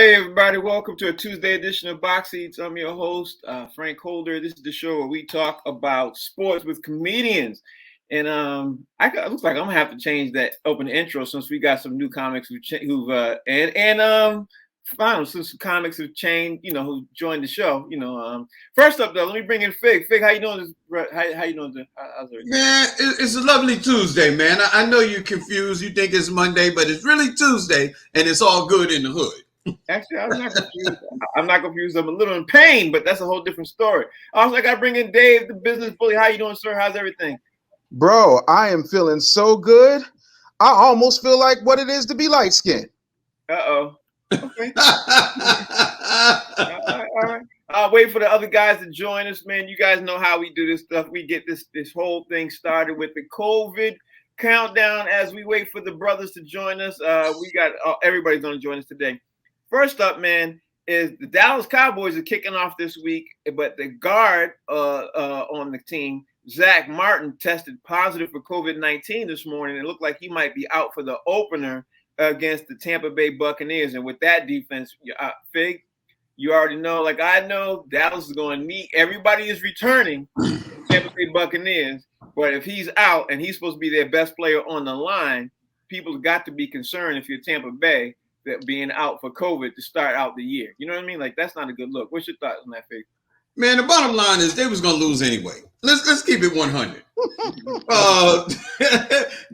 Hey everybody, welcome to a Tuesday edition of Box Seats. I'm your host, Frank Holder. This is the show where we talk about sports with comedians. And it looks like I'm gonna have to change that open intro since we got some new comics since some comics have changed, who joined the show. First up though, let me bring in Fig. Fig, how you doing? How you doing? Man, it's a lovely Tuesday, man. I know you're confused. You think it's Monday, but it's really Tuesday, and it's all good in the hood. Actually, I'm not confused. I'm not confused. I'm a little in pain, but that's a whole different story. Also, I got to bring in Dave, the business bully. How you doing, sir? How's everything? Bro, I am feeling so good. I almost feel like what it is to be light skinned. Uh-oh. Okay. All right. I'll wait for the other guys to join us, man. You guys know how we do this stuff. We get this whole thing started with the COVID countdown as we wait for the brothers to join us. We got everybody's going to join us today. First up, man, is the Dallas Cowboys are kicking off this week, but the guard on the team, Zach Martin, tested positive for COVID-19 this morning. It looked like he might be out for the opener against the Tampa Bay Buccaneers. And with that defense, Fig, you already know, like I know, Dallas is going to need, everybody is returning Tampa Bay Buccaneers. But if he's out and he's supposed to be their best player on the line, people have got to be concerned if you're Tampa Bay that being out for COVID to start out the year. You know what I mean? Like, that's not a good look. What's your thoughts on that, Fig? Man, the bottom line is they was gonna lose anyway. Let's keep it 100.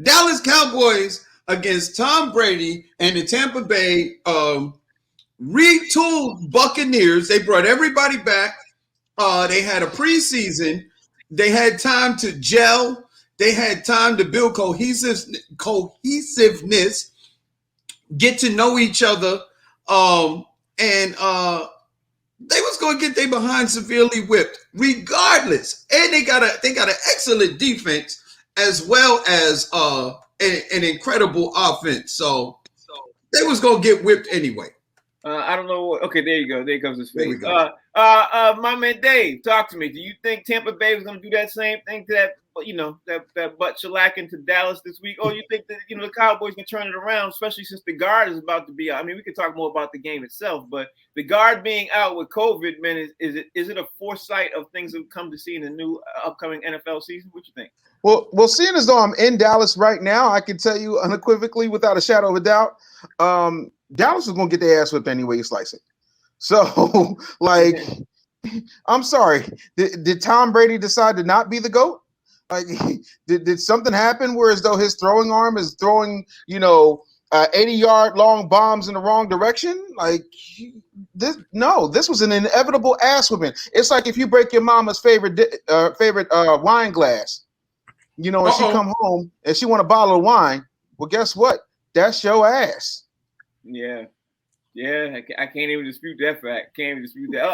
Dallas Cowboys against Tom Brady and the Tampa Bay retooled Buccaneers. They brought everybody back. They had a preseason. They had time to gel. They had time to build cohesiveness, get to know each other, and they was going to get their behind severely whipped regardless. And they got an excellent defense as well as an incredible offense. So they was going to get whipped anyway. I don't know. Okay, there you go. There comes his face. My man Dave, talk to me. Do you think Tampa Bay was going to do that same thing to that butt shellacking to Dallas this week? Or you think that, the Cowboys can turn it around, especially since the guard is about to be out? I mean, we could talk more about the game itself, but the guard being out with COVID, man, is it a foresight of things that we've come to see in the new upcoming NFL season? What you think? Well, seeing as though I'm in Dallas right now, I can tell you unequivocally, without a shadow of a doubt, Dallas is going to get their ass whipped any way you slice it. So, like, I'm sorry. Did Tom Brady decide to not be the GOAT? Like, did something happen where as though his throwing arm is throwing, 80-yard long bombs in the wrong direction? Like, this was an inevitable ass whipping. It's like if you break your mama's favorite wine glass, and she come home and she want a bottle of wine. Well, guess what? That's your ass. Yeah. I can't even dispute that fact.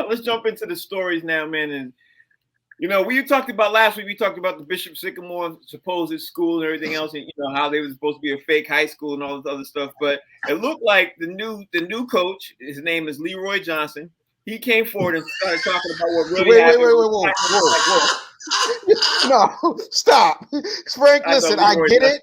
Let's jump into the stories now, man. And we talked about last week. We talked about the Bishop Sycamore supposed school and everything else, and how they were supposed to be a fake high school and all this other stuff. But it looked like the new coach, his name is Leroy Johnson. He came forward and started talking about what really happened. Whoa. No, stop, Frank. Listen, I get it.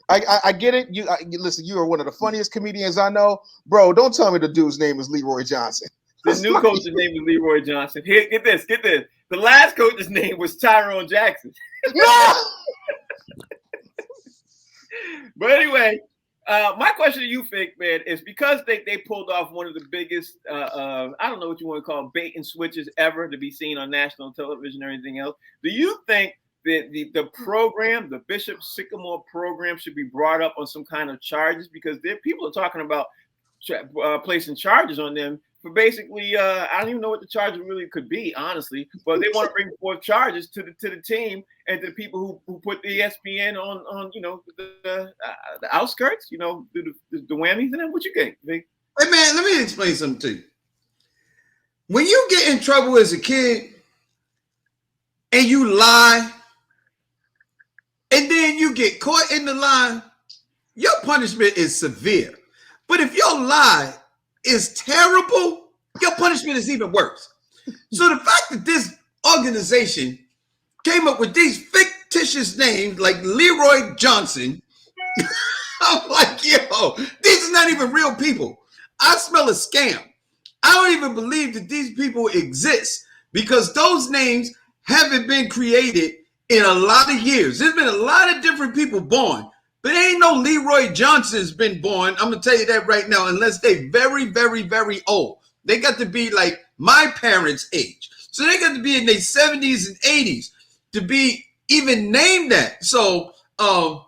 I get it. You listen. You are one of the funniest comedians I know, bro. Don't tell me the dude's name is Leroy Johnson. The new coach's name is Leroy Johnson. Here, get this. The last coach's name was Tyrone Jackson. No! But anyway, my question to you, Fake Man, is because they pulled off one of the biggest, I don't know what you want to call bait and switches ever to be seen on national television or anything else. Do you think that the program, the Bishop Sycamore program, should be brought up on some kind of charges? Because people are talking about placing charges on them for basically, I don't even know what the charges really could be, honestly. But they want to bring forth charges to the team and to the people who put the ESPN on the outskirts, the whammies. And then what you think, Vic? Hey man, let me explain something to you. When you get in trouble as a kid and you lie, and then you get caught in the lie, your punishment is severe. But if your lie is terrible, your punishment is even worse. So the fact that this organization came up with these fictitious names like Leroy Johnson, I'm like, yo, these are not even real people. I smell a scam. I don't even believe that these people exist because those names haven't been created in a lot of years. There's been a lot of different people born, but ain't no Leroy Johnson's been born. I'm gonna tell you that right now, unless they very, very, very old. They got to be like my parents' age. So they got to be in their 70s and 80s to be even named that. So I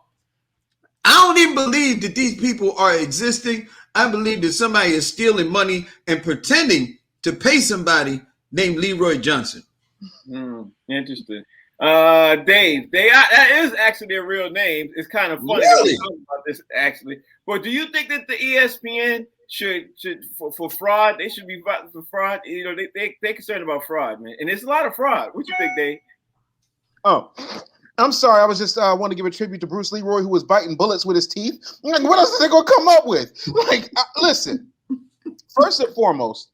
don't even believe that these people are existing. I believe that somebody is stealing money and pretending to pay somebody named Leroy Johnson. Interesting. Dave, that is actually their real name. It's kind of funny Really? talking about this actually. But do you think that the ESPN should for fraud? They should be for fraud. You know, they're concerned about fraud, man, and there's a lot of fraud. What you think, Dave? Oh, I'm sorry. I was just want to give a tribute to Bruce Leroy, who was biting bullets with his teeth. Like, what else are they gonna come up with? Like, listen. First and foremost,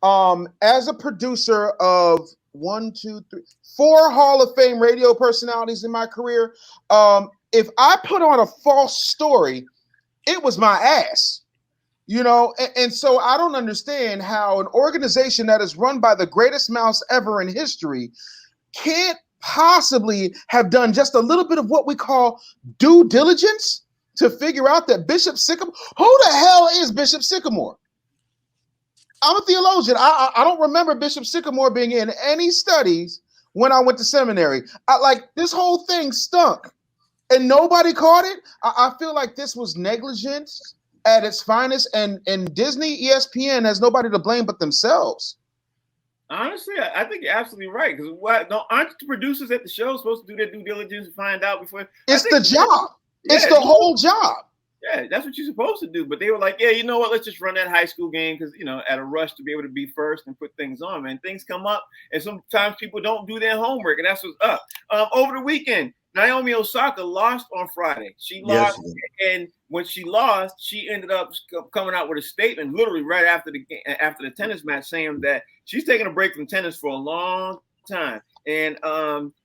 as a producer of 4 Hall of Fame radio personalities in my career, if I put on a false story, it was my ass. You know, and so I don't understand how an organization that is run by the greatest mouse ever in history can't possibly have done just a little bit of what we call due diligence to figure out that Bishop Sycamore, who the hell is Bishop Sycamore? I'm a theologian. I don't remember Bishop Sycamore being in any studies when I went to seminary. This whole thing stunk and nobody caught it. I feel like this was negligence at its finest, and Disney, ESPN has nobody to blame but themselves. Honestly, I think you're absolutely right. Because aren't the producers at the show supposed to do their due diligence and find out before? It's the job. Yeah, it's the whole job. Yeah, that's what you're supposed to do. But they were like, yeah, you know what? Let's just run that high school game because, you know, at a rush to be able to be first and put things on, man. Things come up, and sometimes people don't do their homework, and that's what's up. Over the weekend, Naomi Osaka lost on Friday. She lost, and when she lost, she ended up coming out with a statement, literally right after the tennis match, saying that she's taking a break from tennis for a long time, and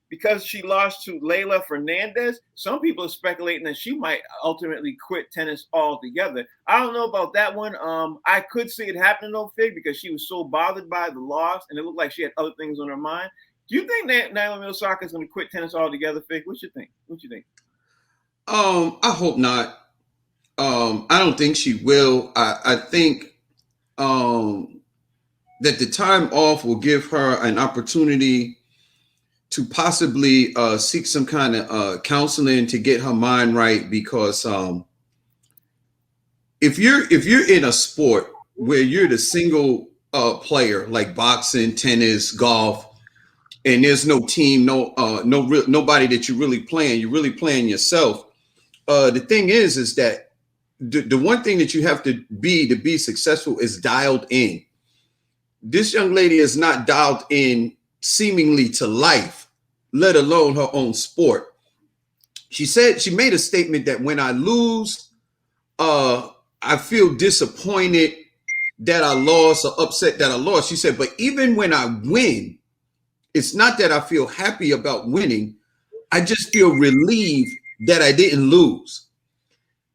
because she lost to Leylah Fernandez, some people are speculating that she might ultimately quit tennis altogether. I don't know about that one. I could see it happening though, Fig, because she was so bothered by the loss, and it looked like she had other things on her mind. Do you think that Naomi Osaka is going to quit tennis altogether, Fig? What you think? I hope not. I don't think she will. I think that the time off will give her an opportunity to possibly seek some kind of counseling to get her mind right. Because if you're in a sport where you're the single player, like boxing, tennis, golf, and there's no team, nobody that you're really playing yourself. The thing is that the one thing that you have to be successful is dialed in. This young lady is not dialed in seemingly to life, let alone her own sport. She made a statement that when I lose, I feel disappointed that I lost or upset that I lost. She said, but even when I win, it's not that I feel happy about winning. I just feel relieved that I didn't lose.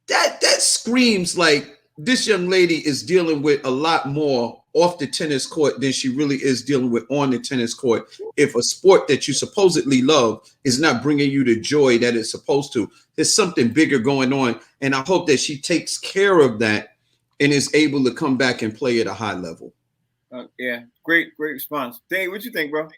That screams like this young lady is dealing with a lot more off the tennis court than she really is dealing with on the tennis court. If a sport that you supposedly love is not bringing you the joy that it's supposed to, there's something bigger going on. And I hope that she takes care of that and is able to come back and play at a high level. Yeah, great response. Dave, what you think, bro?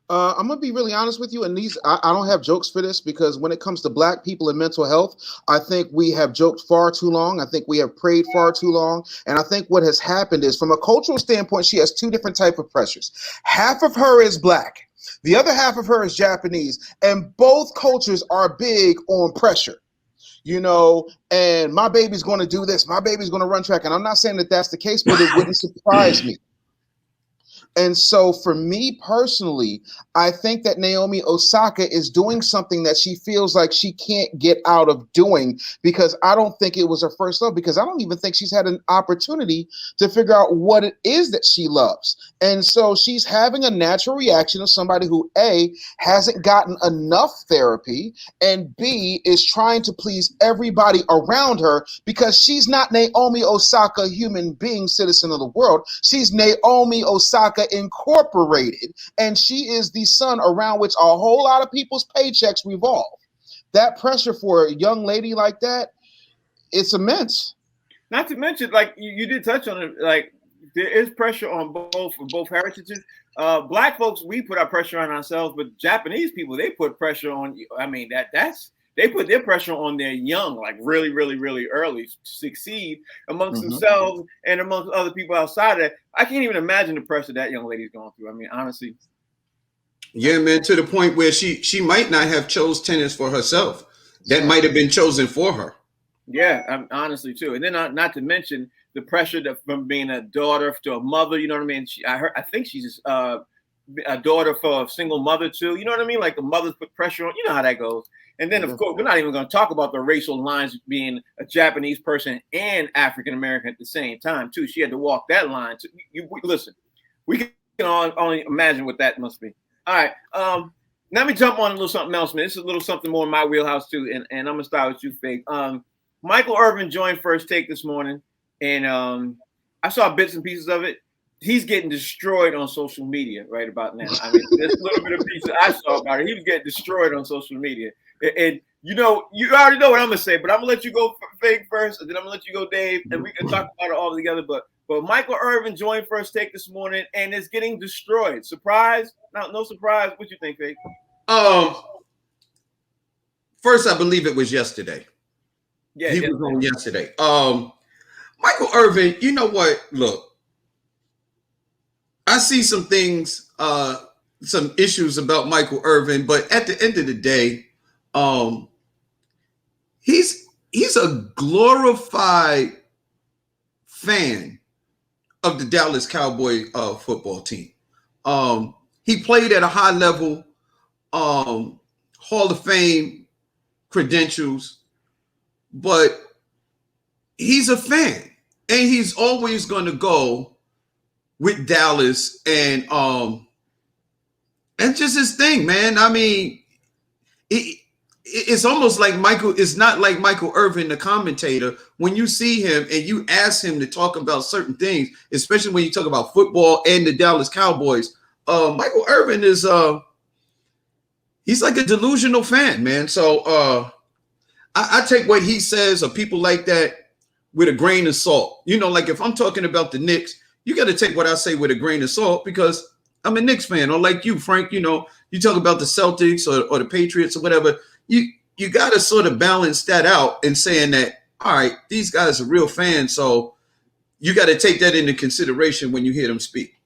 I'm gonna be really honest with you, and I don't have jokes for this because when it comes to Black people and mental health, I think we have joked far too long. I think we have prayed far too long, and I think what has happened is, from a cultural standpoint, she has two different type of pressures. Half of her is Black, the other half of her is Japanese, and both cultures are big on pressure. You know, and my baby's going to do this, my baby's going to run track, and I'm not saying that that's the case, but it wouldn't surprise me. And so for me personally, I think that Naomi Osaka is doing something that she feels like she can't get out of doing, because I don't think it was her first love, because I don't even think she's had an opportunity to figure out what it is that she loves. And so she's having a natural reaction of somebody who A, hasn't gotten enough therapy, and B, is trying to please everybody around her, because she's not Naomi Osaka, human being, citizen of the world. She's Naomi Osaka Incorporated, and she is the sun around which a whole lot of people's paychecks revolve. That pressure for a young lady like that, it's immense. Not to mention, like you did touch on it, like there is pressure on both heritages. Black folks, we put our pressure on ourselves, but Japanese people, they put pressure on. I mean, they put their pressure on their young, like really, really, really early, to succeed amongst themselves and amongst other people outside of that. I can't even imagine the pressure that young lady's going through. I mean, honestly. Yeah, man, to the point where she might not have chose tennis for herself. That might have been chosen for her. Yeah, honestly too. And then not to mention the pressure from being a daughter to a mother. You know what I mean? I think she's a daughter for a single mother too. You know what I mean? Like the mothers put pressure on. You know how that goes. And then, of course, we're not even going to talk about the racial lines being a Japanese person and African American at the same time, too. She had to walk that line. Listen, we can only imagine what that must be. All right. Let me jump on a little something else, man. This is a little something more in my wheelhouse, too. And I'm going to start with you, Faith. Michael Irvin joined First Take this morning, and I saw bits and pieces of it. He's getting destroyed on social media right about now. I mean, there's a little bit of pieces I saw about it. He was getting destroyed on social media. And you already know what I'm gonna say, but I'm gonna let you go Fake first, and then I'm gonna let you go, Dave, and we can talk about it all together. But Michael Irvin joined First Take this morning, and it's getting destroyed. Surprise? No surprise. What you think, Fake? First, I believe it was yesterday. Yeah, he was on yesterday. Michael Irvin, you know what? Look, I see some things, some issues about Michael Irvin, but at the end of the day, he's a glorified fan of the Dallas Cowboy football team. He played at a high level, Hall of Fame credentials, but he's a fan, and he's always going to go with Dallas, and just his thing, man. I mean, it's almost like it's not like Michael Irvin, the commentator. When you see him and you ask him to talk about certain things, especially when you talk about football and the Dallas Cowboys, Michael Irvin is he's like a delusional fan, man. So I take what he says or people like that with a grain of salt. You know, like if I'm talking about the Knicks, you got to take what I say with a grain of salt, because I'm a Knicks fan. Or like you, Frank, you know, you talk about the Celtics or the Patriots or whatever. You got to sort of balance that out and saying that, all right, these guys are real fans, so you got to take that into consideration when you hear them speak.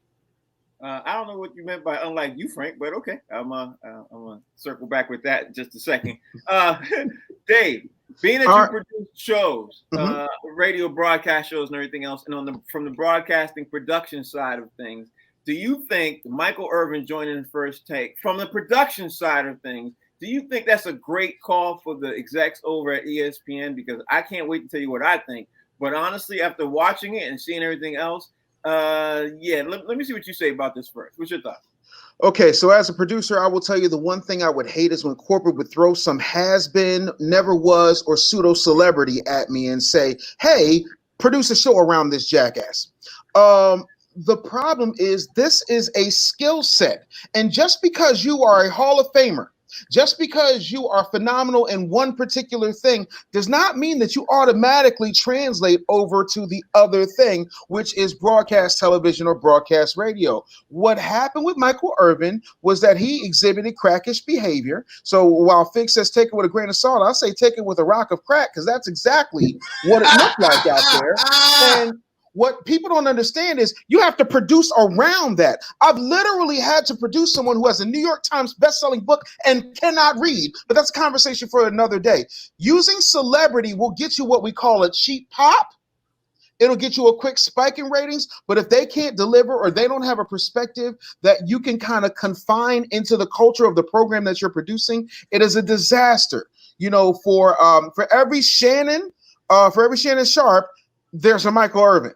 I don't know what you meant by unlike you, Frank, but okay. I'm gonna circle back with that in just a second. Dave, being that you produce shows, radio broadcast shows and everything else, and from the broadcasting production side of things, do you think Michael Irvin joining First Take from the production side of things, do you think that's a great call for the execs over at ESPN? Because I can't wait to tell you what I think. But honestly, after watching it and seeing everything else, let me see what you say about this first. What's your thoughts? Okay, so as a producer, I will tell you the one thing I would hate is when corporate would throw some has-been, never was, or pseudo-celebrity at me and say, hey, produce a show around this jackass. The problem is this is a skill set. And just because you are a Hall of Famer, just because you are phenomenal in one particular thing does not mean that you automatically translate over to the other thing, which is broadcast television or broadcast radio. What happened with Michael Irvin was that he exhibited crackish behavior. So while Fig says take it with a grain of salt, I say take it with a rock of crack, because that's exactly what it looked like out there. And what people don't understand is you have to produce around that. I've literally had to produce someone who has a New York Times best-selling book and cannot read, but that's a conversation for another day. Using celebrity will get you what we call a cheap pop. it'll get you a quick spike in ratings. But if they can't deliver or they don't have a perspective that you can kind of confine into the culture of the program that you're producing, it is a disaster. For every Shannon Sharp, there's a Michael Irvin.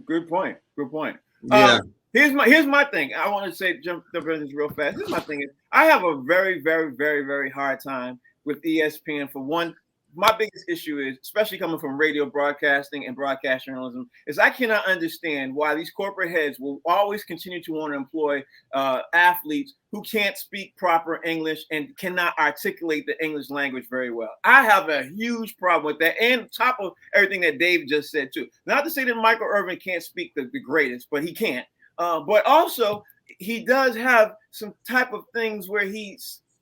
Good point. Good point. Yeah. Here's my thing. I want to say jump into this real fast. Here's my thing is I have a very, very, very, very hard time with ESPN. For one, my biggest issue is, especially coming from radio broadcasting and broadcast journalism, is I cannot understand why these corporate heads will always continue to want to employ athletes who can't speak proper English and cannot articulate the English language very well. I have a huge problem with that, and top of everything that Dave just said too. Not to say that Michael Irvin can't speak the greatest, but he can't. But also, he does have some type of things where he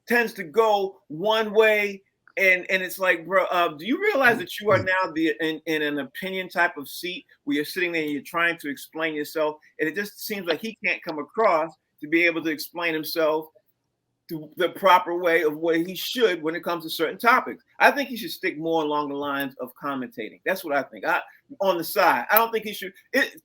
tends to go one way, and it's like, bro, do you realize that you are now in an opinion type of seat where you're sitting there and you're trying to explain yourself, and it just seems like he can't come across to be able to explain himself to the proper way of what he should when it comes to certain topics. I think he should stick more along the lines of commentating. That's what I think. On the side, I don't think he should.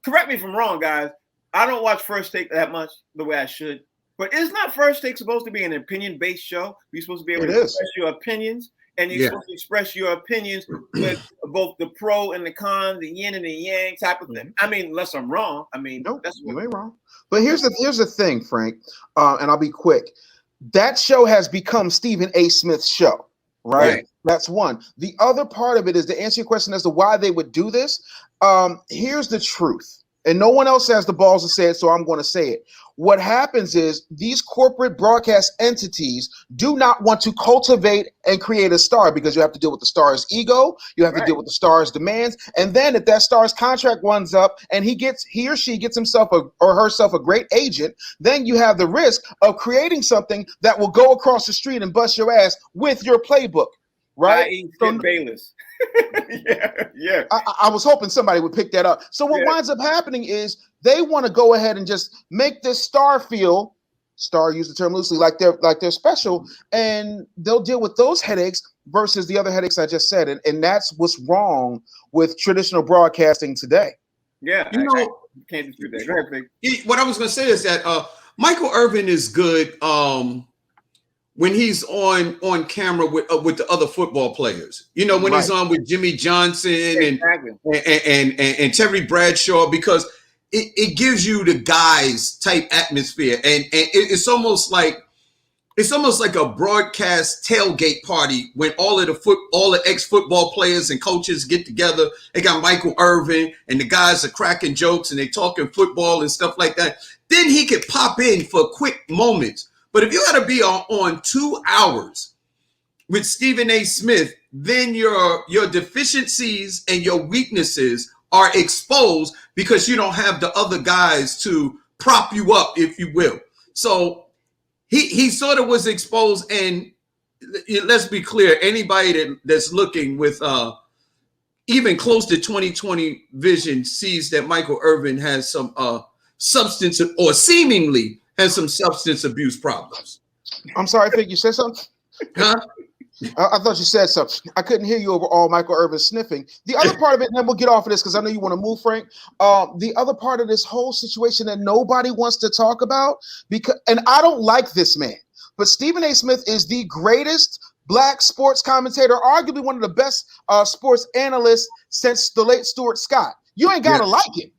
Correct me if I'm wrong, guys. I don't watch First Take that much the way I should, but is not First Take supposed to be an opinion-based show? You're supposed to be able to express your opinions, and you're supposed to express your opinions with both the pro and the con, the yin and the yang type of thing. I mean, unless I'm wrong. I mean, nope, that's you ain't wrong. But here's the thing, Frank, and I'll be quick. That show has become Stephen A. Smith's show, right? That's one. The other part of it is to answer your question as to why they would do this. Here's the truth. And no one else has the balls to say it, so I'm going to say it. What happens is these corporate broadcast entities do not want to cultivate and create a star because you have to deal with the star's ego, you have to deal with the star's demands, and then if that star's contract runs up and he or she gets himself or herself a great agent, then you have the risk of creating something that will go across the street and bust your ass with your playbook, right? Bayless. yeah. I was hoping somebody would pick that up. So what winds up happening is they want to go ahead and just make this star use the term loosely, like they're special, and they'll deal with those headaches versus the other headaches I just said. And that's what's wrong with traditional broadcasting today. Yeah. I can't dispute that. Go ahead, what I was going to say is that Michael Irvin is good when he's on camera with the other football players, when he's on with Jimmy Johnson and Terry Bradshaw, because it gives you the guys type atmosphere, and it's almost like a broadcast tailgate party when all the ex-football players and coaches get together. They got Michael Irvin and the guys are cracking jokes and they talking football and stuff like that. Then he could pop in for quick moments. But if you got to be on 2 hours with Stephen A. Smith, then your deficiencies and your weaknesses are exposed because you don't have the other guys to prop you up, if you will. So he sort of was exposed. And let's be clear, anybody that's looking with even close to 20/20 vision sees that Michael Irvin has some substance or seemingly has some substance abuse problems. I'm sorry, Fig, you said something? Huh? I thought you said something. I couldn't hear you over all Michael Irvin sniffing. The other part of it, and then we'll get off of this because I know you want to move, Frank. The other part of this whole situation that nobody wants to talk about, and I don't like this man, but Stephen A. Smith is the greatest Black sports commentator, arguably one of the best sports analysts since the late Stuart Scott. You ain't got to like him.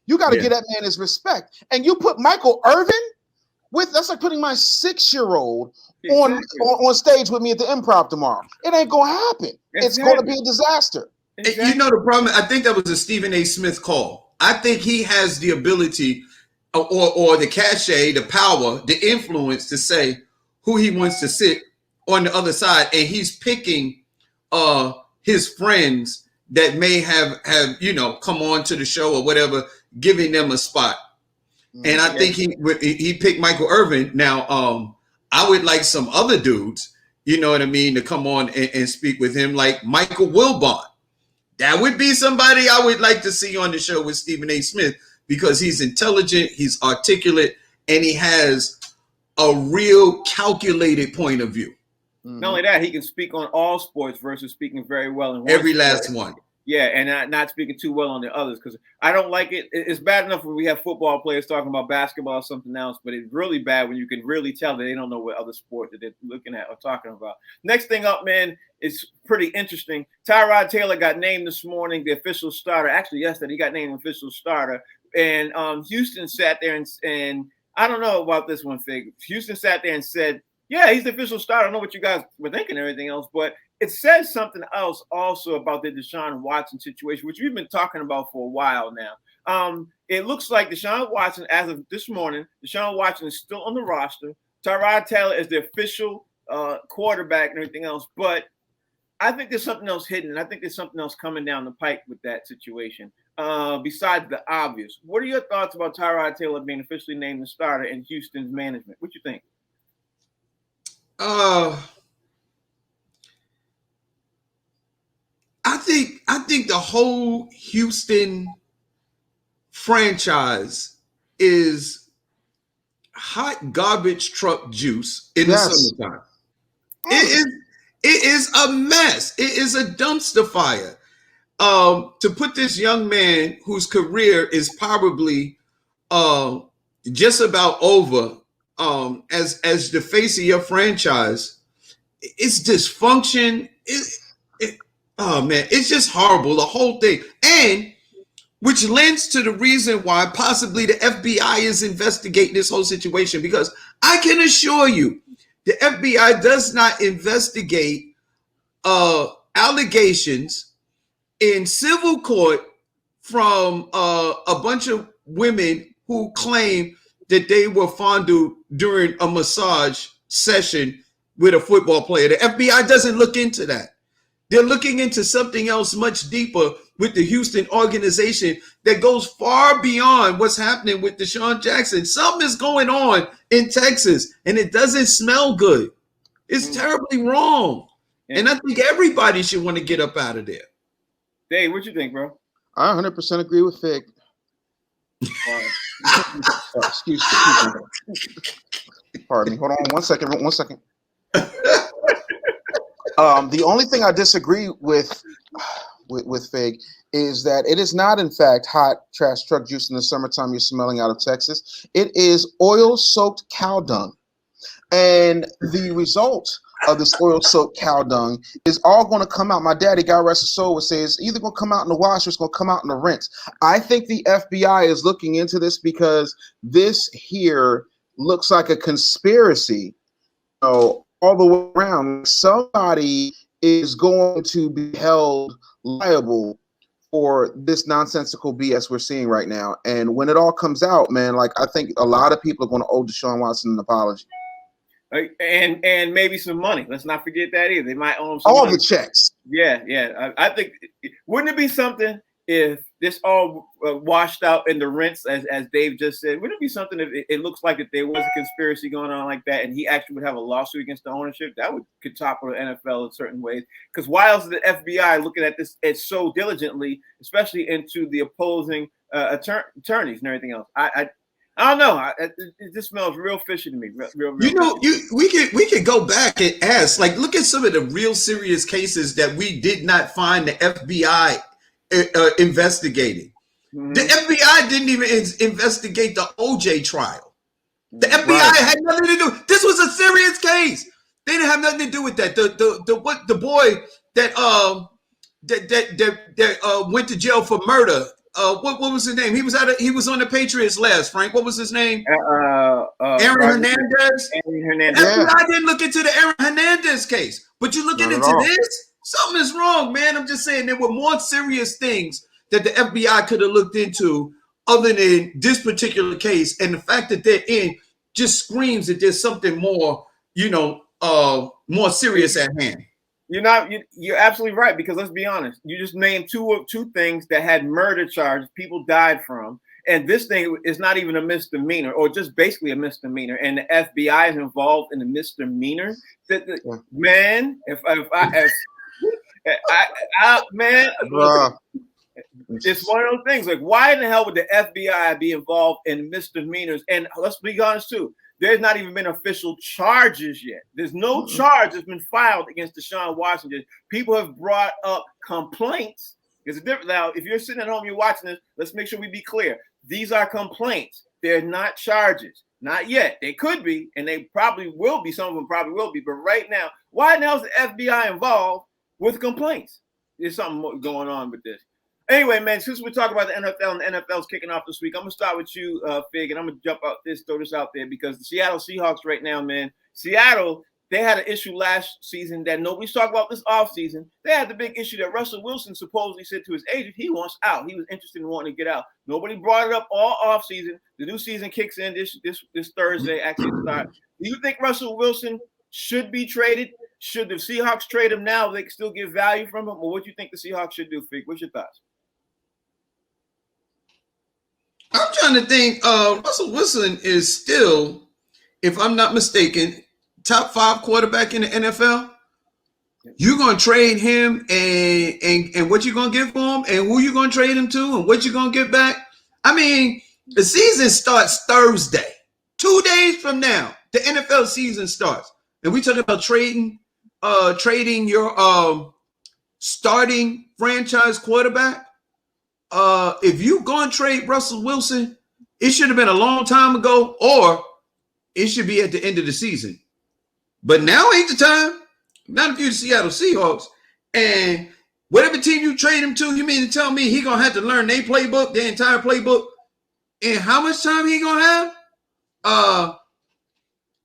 You got to give that man his respect. And you put Michael Irvin that's like putting my 6-year-old on stage with me at the Improv tomorrow. It ain't gonna happen. It's going to be a disaster. You know the problem. I think that was a Stephen A. Smith call. I think he has the ability, or the cachet, the power, the influence to say who he wants to sit on the other side, and he's picking his friends that may have come on to the show or whatever, giving them a spot. And I think he picked Michael Irvin. Now, I would like some other dudes, you know what I mean, to come on and speak with him, like Michael Wilbon. That would be somebody I would like to see on the show with Stephen A. Smith, because he's intelligent, he's articulate, and he has a real calculated point of view. Not only that, he can speak on all sports versus speaking very well in every last one. Yeah, and not speaking too well on the others because I don't like it. It's bad enough when we have football players talking about basketball or something else, but it's really bad when you can really tell that they don't know what other sport that they're looking at or talking about. Next thing up, man, is pretty interesting. Tyrod Taylor got named this morning the official starter. Actually, yesterday he got named official starter, and Houston sat there and I don't know about this one, Fig. Houston sat there and said, "Yeah, he's the official starter." I don't know what you guys were thinking and everything else, but it says something else also about the Deshaun Watson situation, which we've been talking about for a while now. It looks like Deshaun Watson, as of this morning, Deshaun Watson is still on the roster. Tyrod Taylor is the official quarterback and everything else. But I think there's something else hidden. I think there's something else coming down the pike with that situation. Besides the obvious, what are your thoughts about Tyrod Taylor being officially named the starter in Houston's management? What you think? I think the whole Houston franchise is hot garbage truck juice in the summertime. It is a mess. It is a dumpster fire. To put this young man whose career is probably just about over as the face of your franchise, it's dysfunction. Oh man, it's just horrible, the whole thing. And which lends to the reason why possibly the FBI is investigating this whole situation, because I can assure you the FBI does not investigate allegations in civil court from a bunch of women who claim that they were fondled during a massage session with a football player. The FBI doesn't look into that. They're looking into something else much deeper with the Houston organization that goes far beyond what's happening with Deshaun Jackson. Something is going on in Texas, and it doesn't smell good. It's terribly wrong. Yeah. And I think everybody should want to get up out of there. Dave, what you think, bro? I 100% agree with Fig. Excuse me. Pardon me. Hold on one second. The only thing I disagree with Fig is that it is not, in fact, hot trash truck juice in the summertime you're smelling out of Texas. It is oil-soaked cow dung. And the result of this oil-soaked cow dung is all going to come out. My daddy, God rest his soul, would say it's either going to come out in the wash or it's going to come out in the rinse. I think the FBI is looking into this because this here looks like a conspiracy. All the way around. Somebody is going to be held liable for this nonsensical BS we're seeing right now. And when it all comes out, man, like I think a lot of people are going to owe Deshaun Watson an apology. And maybe some money. Let's not forget that either. They might own some all money. The checks. Yeah. I think wouldn't it be something if this all washed out in the rinse, as Dave just said? Wouldn't it be something if it looks like if there was a conspiracy going on like that, and he actually would have a lawsuit against the ownership? That could topple the NFL in certain ways. Because why else is the FBI looking at this so diligently, especially into the opposing attorneys and everything else? I don't know. It just smells real fishy to me. Real we could go back and ask, like, look at some of the real serious cases that we did not find the FBI investigating. Mm-hmm. The FBI didn't even investigate the OJ trial. The FBI had nothing to do. This was a serious case. They didn't have nothing to do with that. The boy that went to jail for murder. What was his name? He was on the Patriots last. Frank, what was his name? Aaron Hernandez. FBI didn't look into the Aaron Hernandez case, but you looking into this? Something is wrong, man. I'm just saying there were more serious things that the FBI could have looked into other than this particular case, and the fact that they're in just screams that there's something more, more serious at hand. You're absolutely right, because let's be honest. You just named two things that had murder charges people died from, and this thing is not even a misdemeanor, or just basically a misdemeanor, and the FBI is involved in the misdemeanor. Man, it's one of those things. Like, why in the hell would the FBI be involved in misdemeanors? And let's be honest too. There's not even been official charges yet. There's no charge that's been filed against Deshaun Watson. People have brought up complaints There's a difference. Now, if you're sitting at home, you're watching this, let's make sure we be clear. These are complaints. They're not charges. Not yet. They could be, and they probably will be. Some of them probably will be. But right now, why now is the FBI involved with complaints? There's something going on with this. Anyway, man, since we're talking about the NFL and the NFL's kicking off this week, I'm going to start with you, Fig, and I'm going to throw this out there because the Seattle Seahawks right now, man, Seattle, they had an issue last season that nobody's talking about this offseason. They had the big issue that Russell Wilson supposedly said to his agent he wants out. He was interested in wanting to get out. Nobody brought it up all offseason. The new season kicks in this Thursday, actually start. Do you think Russell Wilson should be traded? Should the Seahawks trade him now? They can still get value from him? Or what do you think the Seahawks should do, Fig? What's your thoughts? I'm trying to think. Russell Wilson is still, if I'm not mistaken, top 5 quarterback in the NFL. You're gonna trade him, and what you gonna get for him, and who you gonna trade him to, and what you gonna get back. I mean, the season starts Thursday. 2 days from now, the NFL season starts, and we talking about trading your starting franchise quarterback. If you gonna trade Russell Wilson, it should have been a long time ago, or it should be at the end of the season. But now ain't the time. Not if you're the Seattle Seahawks. And whatever team you trade him to, you mean to tell me he gonna have to learn their playbook, their entire playbook, and how much time he gonna have?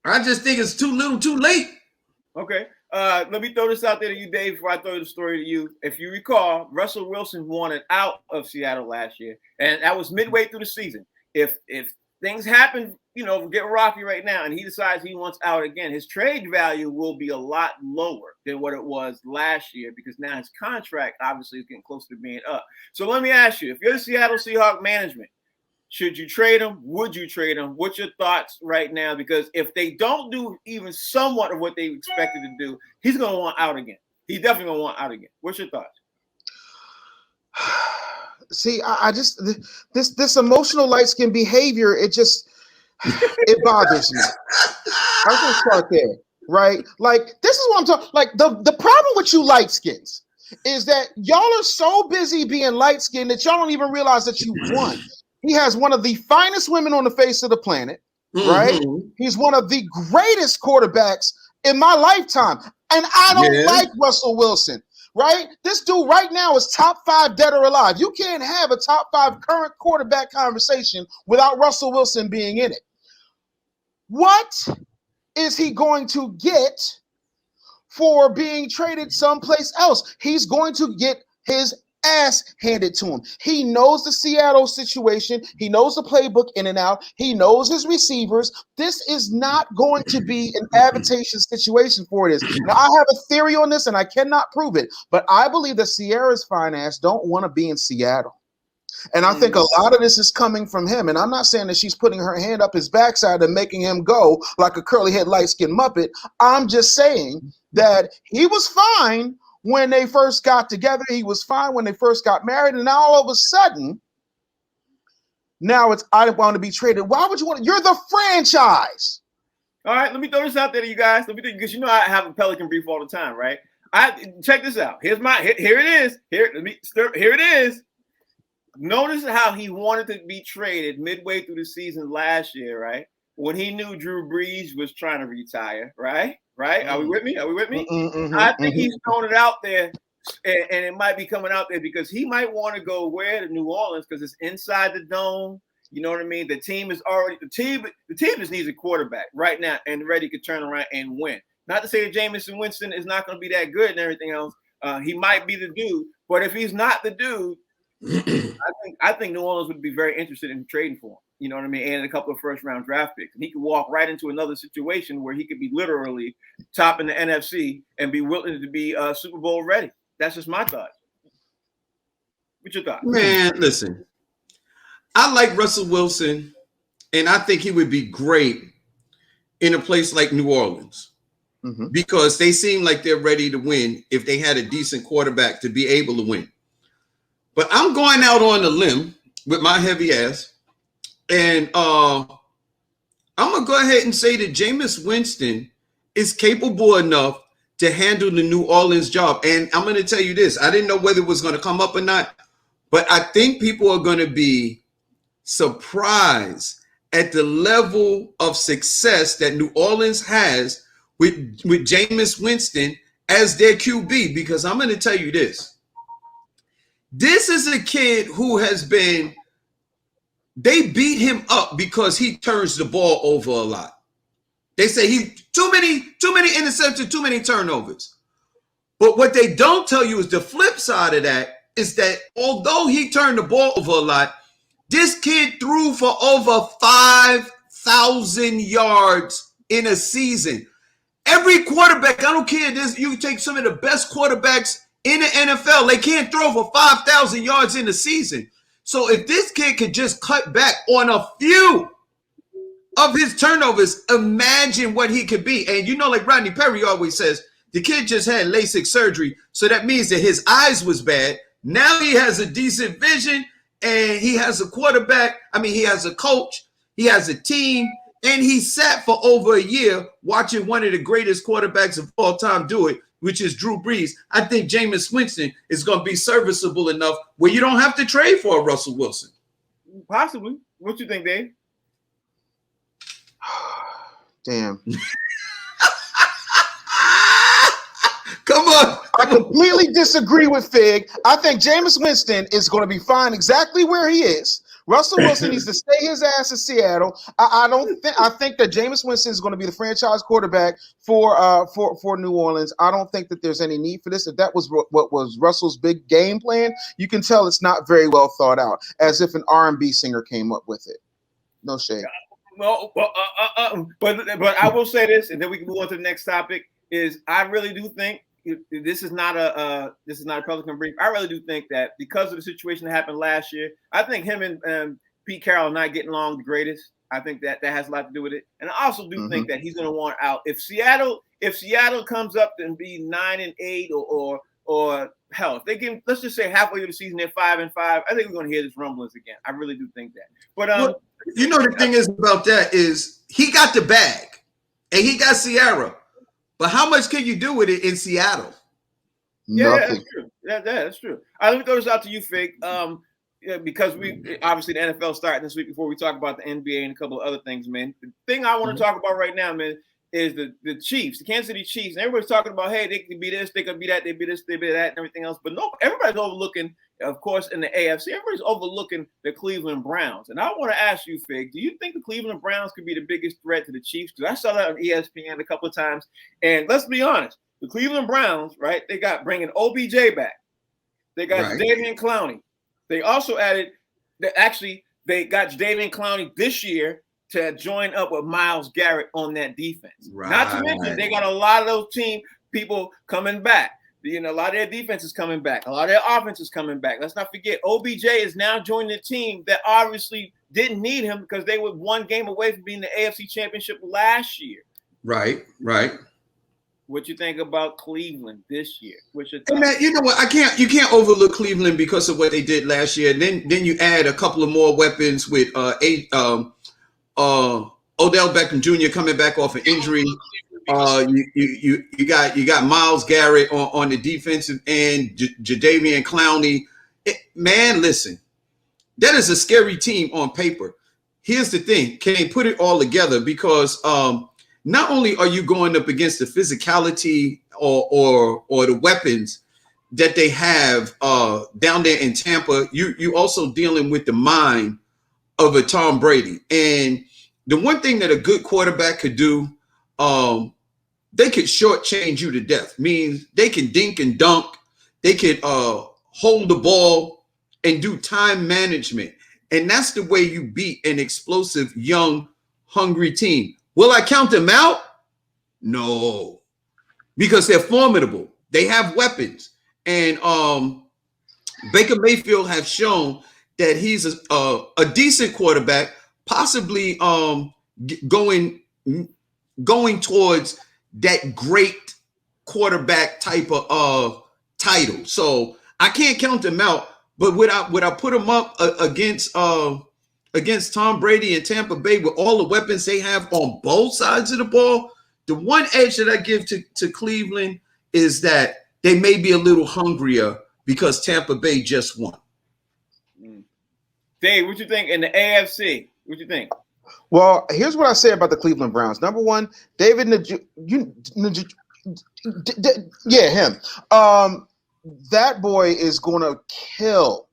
I just think it's too little, too late. Okay. Let me throw this out there to you, Dave, before I throw the story to you. If you recall, Russell Wilson wanted out of Seattle last year, and that was midway through the season. If things happen, get rocky right now, and he decides he wants out again, his trade value will be a lot lower than what it was last year because now his contract obviously is getting closer to being up. So let me ask you, if you're the Seattle Seahawks management, should you trade him? Would you trade him? What's your thoughts right now? Because if they don't do even somewhat of what they expected to do, he's going to want out again. He's definitely going to want out again. What's your thoughts? See, I just this emotional light skin behavior, it bothers me. I'm going to start there, right? Like, this is what I'm talking. Like, the problem with you light skins is that y'all are so busy being light skinned that y'all don't even realize that you won. He has one of the finest women on the face of the planet, right? He's one of the greatest quarterbacks in my lifetime. And I don't like Russell Wilson, right? This dude right now is top 5 dead or alive. You can't have a top 5 current quarterback conversation without Russell Wilson being in it. What is he going to get for being traded someplace else? He's going to get his ass handed to him. He knows the Seattle situation. He knows the playbook in and out. He knows his receivers. This is not going to be an advantageous situation for this. Now, I have a theory on this, and I cannot prove it, but I believe that Sierra's fine ass don't want to be in Seattle. And I think a lot of this is coming from him. And I'm not saying that she's putting her hand up his backside and making him go like a curly-head, light-skinned Muppet. I'm just saying that he was fine when they first got together. He was fine when they first got married. And now all of a sudden, now it's, I want to be traded. Why would you want to? You're the franchise. All right, let me throw this out there to you guys. Let me because I have a Pelican brief all the time, right? Check this out. Here it is. Here it is. Notice how he wanted to be traded midway through the season last year, right? When he knew Drew Brees was trying to retire, right? Right? Are we with me? I think he's throwing it out there, and it might be coming out there because he might want to go where to New Orleans because it's inside the dome. You know what I mean? The team the team just needs a quarterback right now and ready to turn around and win. Not to say that Jameis Winston is not going to be that good and everything else. He might be the dude, but if he's not the dude, I think New Orleans would be very interested in trading for him. You know what I mean? And a couple of first-round draft picks. And he could walk right into another situation where he could be literally top in the NFC and be willing to be Super Bowl ready. That's just my thought. What's your thought? Man, listen. I like Russell Wilson, and I think he would be great in a place like New Orleans because they seem like they're ready to win if they had a decent quarterback to be able to win. But I'm going out on a limb with my heavy ass. And I'm going to go ahead and say that Jameis Winston is capable enough to handle the New Orleans job. And I'm going to tell you this. I didn't know whether it was going to come up or not, but I think people are going to be surprised at the level of success that New Orleans has with Jameis Winston as their QB, because I'm going to tell you this. This is a kid who has been, they beat him up because he turns the ball over a lot. They say he too many interceptions, too many turnovers. But what they don't tell you is the flip side of that is that although he turned the ball over a lot, this kid threw for over 5,000 yards in a season. Every quarterback, I don't care, you take some of the best quarterbacks in the NFL, they can't throw for 5,000 yards in a season. So if this kid could just cut back on a few of his turnovers, imagine what he could be. And you know, like Rodney Perry always says, the kid just had LASIK surgery, so that means that his eyes was bad. Now he has a decent vision, and he has a quarterback. I mean, he has a coach, he has a team, and he sat for over a year watching one of the greatest quarterbacks of all time do it, which is Drew Brees. I think Jameis Winston is going to be serviceable enough where you don't have to trade for a Russell Wilson. Possibly. What you think, Dave? Damn. Come on. I completely disagree with Fig. I think Jameis Winston is going to be fine exactly where he is. Russell Wilson needs to stay his ass in Seattle. I think that Jameis Winston is going to be the franchise quarterback for New Orleans. I don't think that there's any need for this. If that was what was Russell's big game plan, you can tell it's not very well thought out, as if an R&B singer came up with it. No shade. But I will say this, and then we can move on to the next topic. Is I really do think this is not a Pelican brief. I really do think that because of the situation that happened last year, I think him and Pete Carroll not getting along the greatest. I think that has a lot to do with it. And I also do think that he's going to want out. If Seattle comes up and be 9-8 or hell, if they give, let's just say halfway through the season they're 5-5, I think we're going to hear this rumblings again. I really do think that. But well, you know, the thing is about that is he got the bag and he got Sierra. But how much can you do with it in Seattle? Nothing. That's true. That's true. All right, let me throw this out to you, Fig. Because we obviously the NFL starting this week before we talk about the NBA and a couple of other things, man. The thing I want to talk about right now, man, is the Chiefs, the Kansas City Chiefs. And everybody's talking about, hey, they can be this, they can be that, they be this, they be that, and everything else. But no, everybody's overlooking, of course, in the AFC, everybody's overlooking the Cleveland Browns. And I want to ask you, Fig, do you think the Cleveland Browns could be the biggest threat to the Chiefs? Because I saw that on ESPN a couple of times. And let's be honest, the Cleveland Browns, right, they got bringing OBJ back. They got Jadeveon Clowney. They also added they got Jadeveon Clowney this year to join up with Myles Garrett on that defense. Right. Not to mention they got a lot of those team people coming back. You know, a lot of their defense is coming back. A lot of their offense is coming back. Let's not forget, OBJ is now joining the team that obviously didn't need him because they were one game away from being the AFC Championship last year. Right. What you think about Cleveland this year? Hey man, you know what? You can't overlook Cleveland because of what they did last year. And then you add a couple of more weapons with Odell Beckham Jr. coming back off an injury. You got Myles Garrett on the defensive end, Jadeveon Clowney. Man, listen, that is a scary team on paper. Here's the thing: can they put it all together? Because not only are you going up against the physicality or the weapons that they have down there in Tampa, you also dealing with the mind of a Tom Brady. And the one thing that a good quarterback could do, they could shortchange you to death. Means they can dink and dunk. They could hold the ball and do time management. And that's the way you beat an explosive, young, hungry team. Will I count them out? No, because they're formidable. They have weapons. And Baker Mayfield has shown that he's a decent quarterback, possibly going towards that great quarterback type of title. So I can't count them out. But would I put them up against Tom Brady and Tampa Bay with all the weapons they have on both sides of the ball? The one edge that I give to Cleveland, is that they may be a little hungrier because Tampa Bay just won. Dave, what you think in the AFC? What you think? Well, here's what I say about the Cleveland Browns. Number one, David yeah, him. That boy is going to kill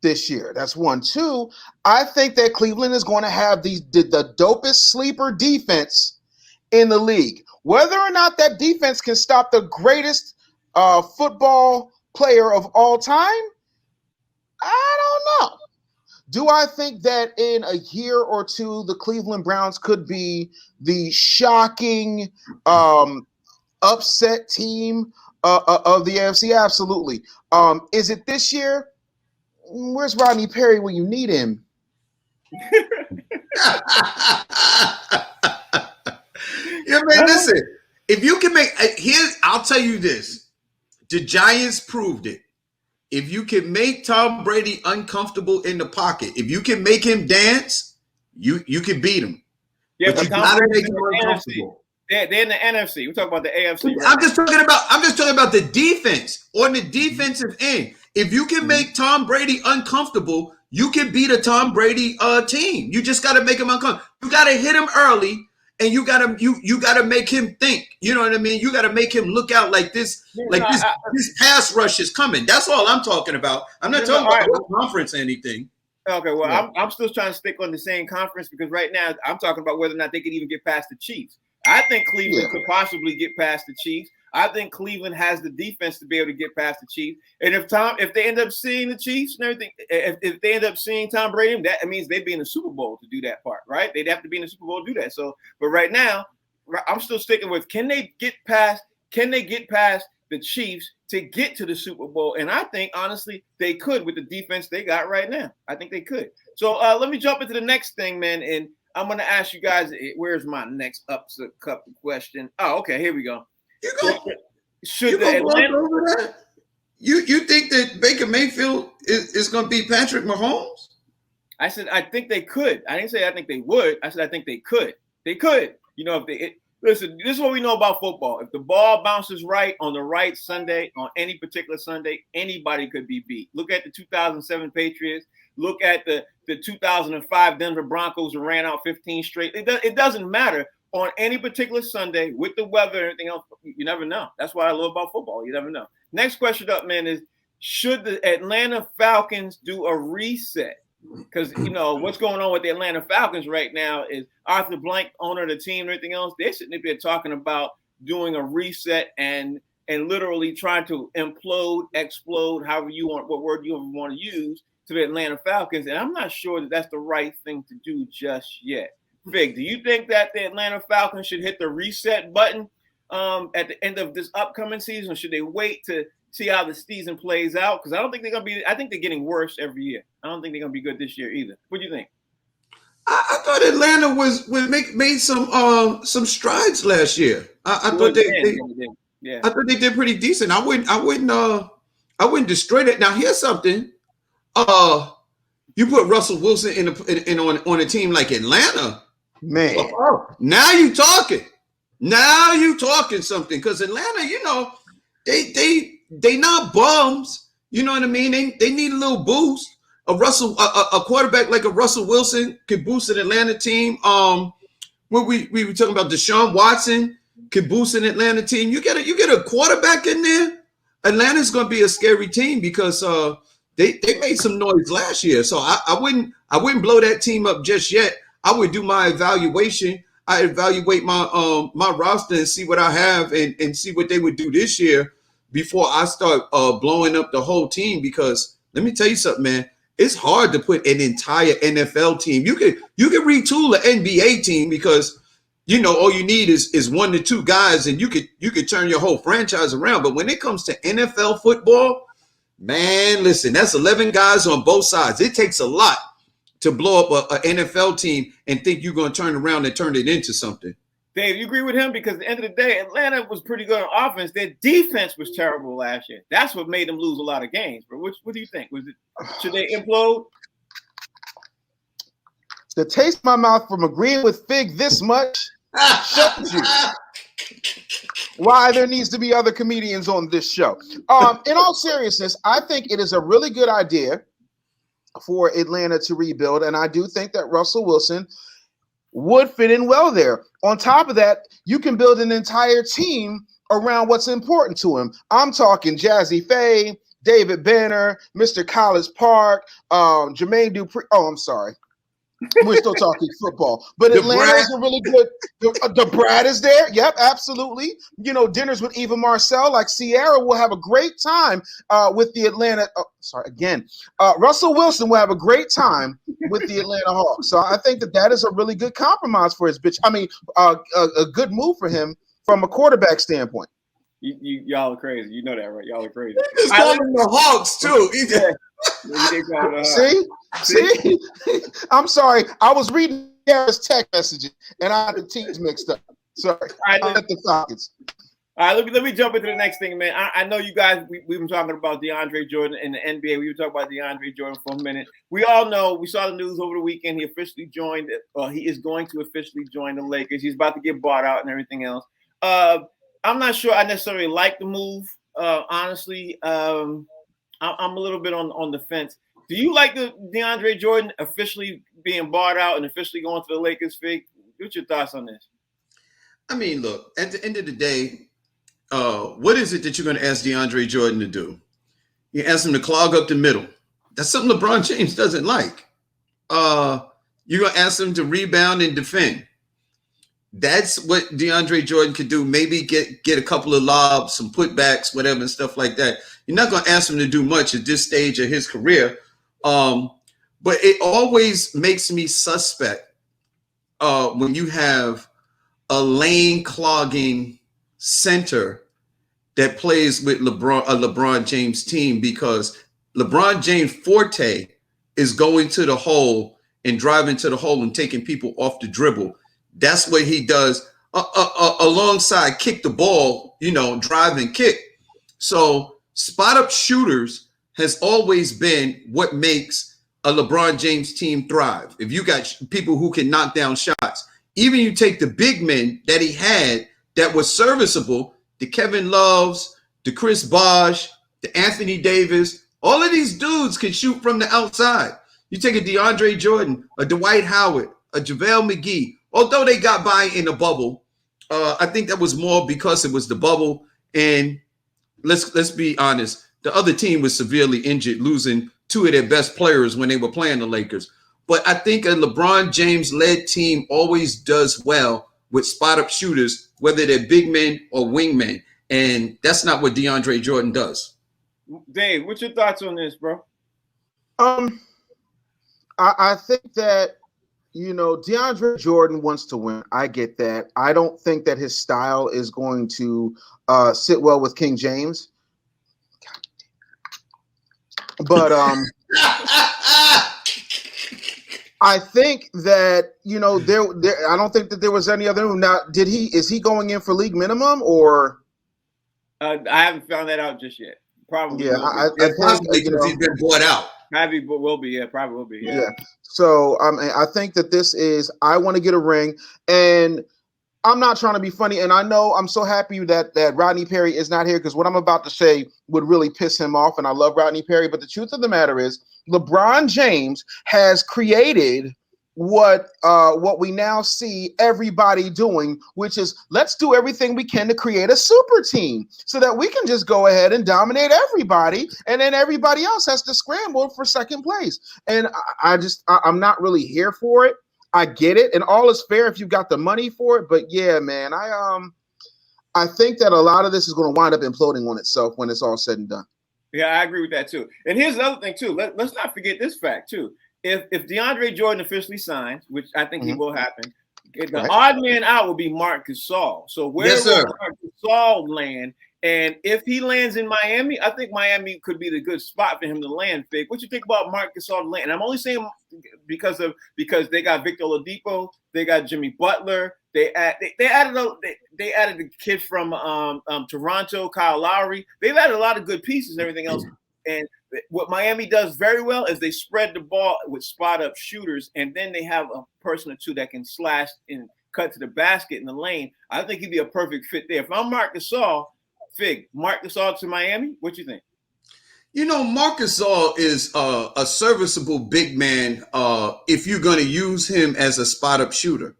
this year. That's one. Two, I think that Cleveland is going to have the dopest sleeper defense in the league. Whether or not that defense can stop the greatest football player of all time, I don't know. Do I think that in a year or two, the Cleveland Browns could be the shocking upset team of the AFC? Absolutely. Is it this year? Where's Rodney Perry when you need him? Yeah, man, listen. If you can make I'll tell you this. The Giants proved it. If you can make Tom Brady uncomfortable in the pocket, if you can make him dance, you can beat him. Yeah, but you gotta make him uncomfortable. They're in the NFC. We're talking about the AFC. Right? I'm just talking about the defense on the defensive end. If you can make Tom Brady uncomfortable, you can beat a Tom Brady team. You just got to make him uncomfortable. You got to hit him early, and you got to make him think. You know what I mean? You got to make him look out like this. This pass rush is coming. That's all I'm talking about. I'm not talking about what conference or anything. Okay, well, I'm still trying to stick on the same conference because right now I'm talking about whether or not they could even get past the Chiefs. I think Cleveland could possibly get past the Chiefs. I think Cleveland has the defense to be able to get past the Chiefs. And if they end up seeing the Chiefs and everything, if they end up seeing Tom Brady, that means they'd be in the Super Bowl to do that part, right? They'd have to be in the Super Bowl to do that. So, but right now, I'm still sticking with can they get past the Chiefs to get to the Super Bowl? And I think honestly they could with the defense they got right now. I think they could. So let me jump into the next thing, man. And I'm gonna ask you guys, where's my next upset cup question? Oh, okay, here we go. Should the Atlanta? You think that Baker Mayfield is going to be Patrick Mahomes? I said I think they could. I didn't say I think they would. I said I think they could. They could. You know, listen. This is what we know about football. If the ball bounces right on the right Sunday, on any particular Sunday, anybody could be beat. Look at the 2007 Patriots. Look at the 2005 Denver Broncos who ran out 15 straight. It doesn't matter. On any particular Sunday, with the weather and everything else, you never know. That's what I love about football. You never know. Next question up, man, is should the Atlanta Falcons do a reset? Because, you know, what's going on with the Atlanta Falcons right now is Arthur Blank, owner of the team and everything else, they're sitting there talking about doing a reset and literally trying to implode, explode, however you want, what word you want to use, to the Atlanta Falcons. And I'm not sure that that's the right thing to do just yet. Fig, do you think that the Atlanta Falcons should hit the reset button at the end of this upcoming season? Or should they wait to see how the season plays out? Because I don't think they're going to be – I think they're getting worse every year. I don't think they're going to be good this year either. What do you think? I thought Atlanta made some strides last year. I thought they did pretty decent. I wouldn't destroy it. Now here's something. You put Russell Wilson on a team like Atlanta. Man, now you talking. Now you talking something because Atlanta, you know, they not bums. You know what I mean? They need a little boost. A quarterback like a Russell Wilson could boost an Atlanta team. When we were talking about Deshaun Watson could boost an Atlanta team. You get a quarterback in there. Atlanta's going to be a scary team because they made some noise last year. So I wouldn't blow that team up just yet. I would do my evaluation. I evaluate my roster and see what I have and see what they would do this year before I start blowing up the whole team. Because let me tell you something, man. It's hard to put an entire NFL team. You can retool an NBA team because you know all you need is 1 to 2 guys and you could turn your whole franchise around. But when it comes to NFL football, man, listen, that's 11 guys on both sides. It takes a lot to blow up an NFL team and think you're going to turn around and turn it into something. Dave, you agree with him? Because at the end of the day, Atlanta was pretty good on offense. Their defense was terrible last year. That's what made them lose a lot of games. But what do you think? Should they implode? To taste my mouth from agreeing with Fig this much shows you why there needs to be other comedians on this show. In all seriousness, I think it is a really good idea for Atlanta to rebuild, and I do think that Russell Wilson would fit in well there. On top of that, you can build an entire team around what's important to him. I'm talking Jazzy Faye, David Banner, Mr. College Park, Jermaine Dupri. Oh, I'm sorry. We're still talking football, but Atlanta is a really good. The Brad is there. Yep, absolutely. You know, dinners with Eva Marcel, like Sierra will have a great time with the Atlanta. Russell Wilson will have a great time with the Atlanta Hawks. So I think that is a really good compromise for his bitch. I mean, a good move for him from a quarterback standpoint. Y'all are crazy. You know that, right? Y'all are crazy. He's calling the Hawks too. See, I'm sorry. I was reading Harris text messages and I had the teams mixed up. Sorry. All right, I'm at the Falcons. All right, let me jump into the next thing, man. I know you guys, we've been talking about DeAndre Jordan in the NBA. We were talking about DeAndre Jordan for a minute. We all know, we saw the news over the weekend. He officially joined, he is going to officially join the Lakers. He's about to get bought out and everything else. I'm not sure I necessarily like the move. Honestly, I'm a little bit on the fence. Do you like the DeAndre Jordan officially being bought out and officially going to the Lakers? Fig, what's your thoughts on this? I mean, look, at the end of the day, what is it that you're going to ask DeAndre Jordan to do? You ask him to clog up the middle. That's something LeBron James doesn't like. You're going to ask him to rebound and defend. That's what DeAndre Jordan could do. Maybe get a couple of lobs, some putbacks, whatever, and stuff like that. You're not going to ask him to do much at this stage of his career. But it always makes me suspect when you have a lane clogging center that plays with a LeBron James team, because LeBron James' forte is going to the hole and driving to the hole and taking people off the dribble. That's what he does alongside kick the ball, drive and kick. So spot up shooters has always been what makes a LeBron James team thrive. If you got people who can knock down shots, even you take the big men that he had that was serviceable, the Kevin Loves, the Chris Bosh, the Anthony Davis, all of these dudes can shoot from the outside. You take a DeAndre Jordan, a Dwight Howard, a JaVale McGee, although they got by in the bubble, I think that was more because it was the bubble. And let's be honest, the other team was severely injured, losing two of their best players when they were playing the Lakers. But I think a LeBron James-led team always does well with spot-up shooters, whether they're big men or wingmen. And that's not what DeAndre Jordan does. Dave, what's your thoughts on this, bro? I think that, DeAndre Jordan wants to win. I get that. I don't think that his style is going to sit well with King James. But I think that, I don't think that there was any other. Now, is he going in for league minimum or? I haven't found that out just yet. Probably. Yeah, I think because he's been bought out. Probably will be. Yeah, probably will be. Yeah. So I think that this is, I want to get a ring, and I'm not trying to be funny. And I know I'm so happy that Rodney Perry is not here, because what I'm about to say would really piss him off. And I love Rodney Perry. But the truth of the matter is LeBron James has created what we now see everybody doing, which is let's do everything we can to create a super team so that we can just go ahead and dominate everybody, and then everybody else has to scramble for second place. And I'm not really here for it. I get it, and all is fair if you've got the money for it. But yeah, man, I think that a lot of this is going to wind up imploding on itself when it's all said and done. Yeah, I agree with that too. And here's the other thing too. Let's not forget this fact too. If DeAndre Jordan officially signs, which I think he will happen, the odd man out will be Marc Gasol. So where will Marc Gasol land? And if he lands in Miami, I think Miami could be the good spot for him to land. Fig, what you think about Marc Gasol to land? And I'm only saying because they got Victor Oladipo, they got Jimmy Butler, they added the kid from Toronto, Kyle Lowry. They've added a lot of good pieces and everything else. And what Miami does very well is they spread the ball with spot up shooters, and then they have a person or two that can slash cut to the basket in the lane. I think he'd be a perfect fit there. If I'm Marc Gasol, Marc Gasol to Miami. What you think? You know, Marc Gasol is a serviceable big man if you're going to use him as a spot up shooter.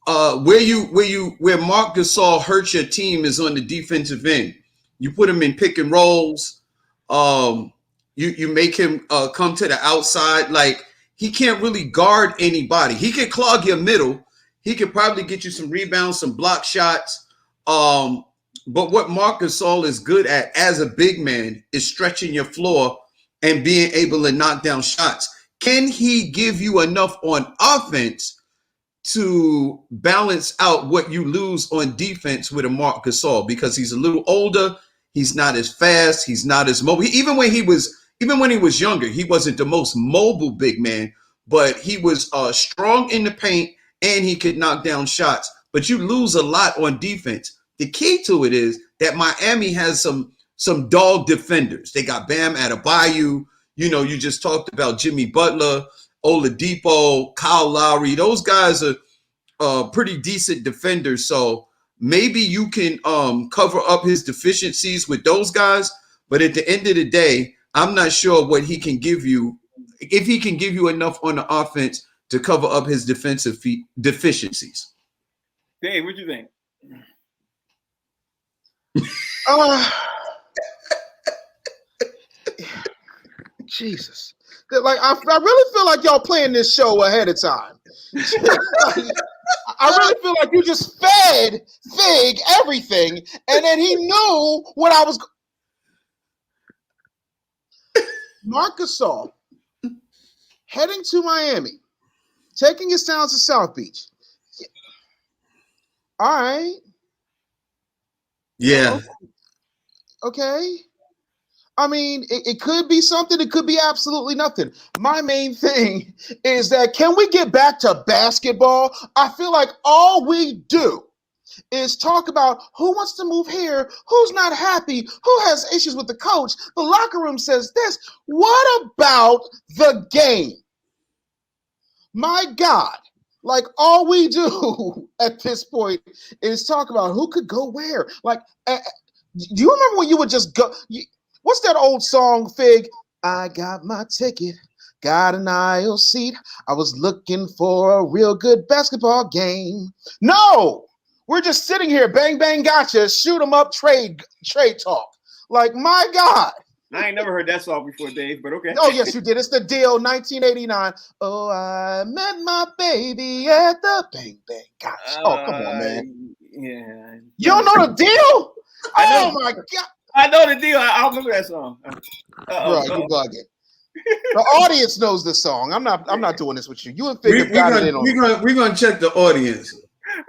Where Marc Gasol hurts your team is on the defensive end. You put him in pick and rolls. You make him come to the outside. Like, he can't really guard anybody. He can clog your middle. He could probably get you some rebounds, some block shots. But what Marc Gasol is good at as a big man is stretching your floor and being able to knock down shots. Can he give you enough on offense to balance out what you lose on defense with a Marc Gasol? Because he's a little older, he's not as fast, he's not as mobile. Even when he was younger, he wasn't the most mobile big man, but he was strong in the paint and he could knock down shots. But you lose a lot on defense. The key to it is that Miami has some dog defenders. They got Bam Adebayo. You know, you just talked about Jimmy Butler, Oladipo, Kyle Lowry. Those guys are pretty decent defenders. So maybe you can cover up his deficiencies with those guys. But at the end of the day, I'm not sure what he can give you, if he can give you enough on the offense to cover up his defensive deficiencies. Dave, what you think? Jesus. Like, I really feel like y'all playing this show ahead of time. I really feel like you just fed Fig everything, and then he knew what I was. Marc Gasol heading to Miami, taking his talents to South Beach. All right. Yeah. Okay. I mean, it could be something. It could be absolutely nothing. My main thing is that, can we get back to basketball? I feel like all we do is talk about who wants to move here, who's not happy, who has issues with the coach. The locker room says this. What about the game? My God. Like, all we do at this point is talk about who could go where. Like, do you remember when you would just go? What's that old song, Fig? I got my ticket, got an aisle seat. I was looking for a real good basketball game. No, we're just sitting here, bang, bang, gotcha, shoot 'em up, trade talk. Like, my God. I ain't never heard that song before, Dave, but okay. Oh, yes, you did. It's the deal, 1989. Oh, I met my baby at the bang, bang, gotcha. Oh, come on, man. Yeah. You don't know the deal? Oh, my God. I know the deal. I remember that song. Bro, you bugging. The audience knows the song. I'm not doing this with you. You and Fig got it in on. We're gonna check the audience.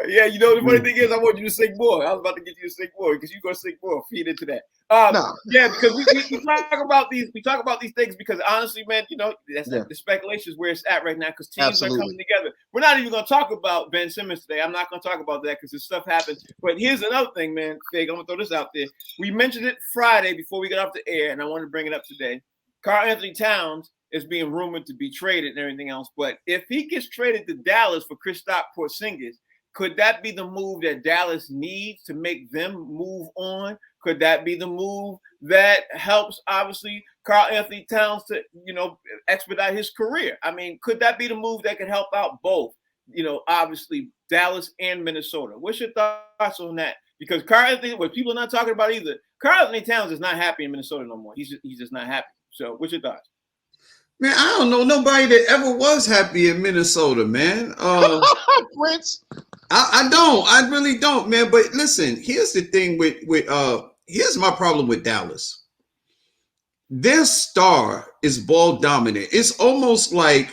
Yeah, you know the funny thing is, I want you to sing more. I was about to get you to sing more because you're gonna sing more. Feed into that. No. Yeah, because we talk about these. We talk about these things because honestly, man, you know, the speculation is where it's at right now because teams are coming together. We're not even gonna talk about Ben Simmons today. I'm not gonna talk about that because this stuff happens. But here's another thing, man. Fig, I'm gonna throw this out there. We mentioned it Friday before we got off the air, and I want to bring it up today. Karl Anthony Towns is being rumored to be traded and everything else. But if he gets traded to Dallas for Kristaps Porzingis, could that be the move that Dallas needs to make them move on? Could that be the move that helps, obviously, Karl Anthony Towns to, you know, expedite his career? I mean, could that be the move that could help out both, you know, obviously Dallas and Minnesota? What's your thoughts on that? Because Karl Anthony, what people are not talking about either, Karl Anthony Towns is not happy in Minnesota no more. He's just not happy. So what's your thoughts? Man, I don't know nobody that ever was happy in Minnesota, man. Prince. I don't. I really don't, man. But listen, here's the thing with here's my problem with Dallas. Their star is ball dominant. It's almost like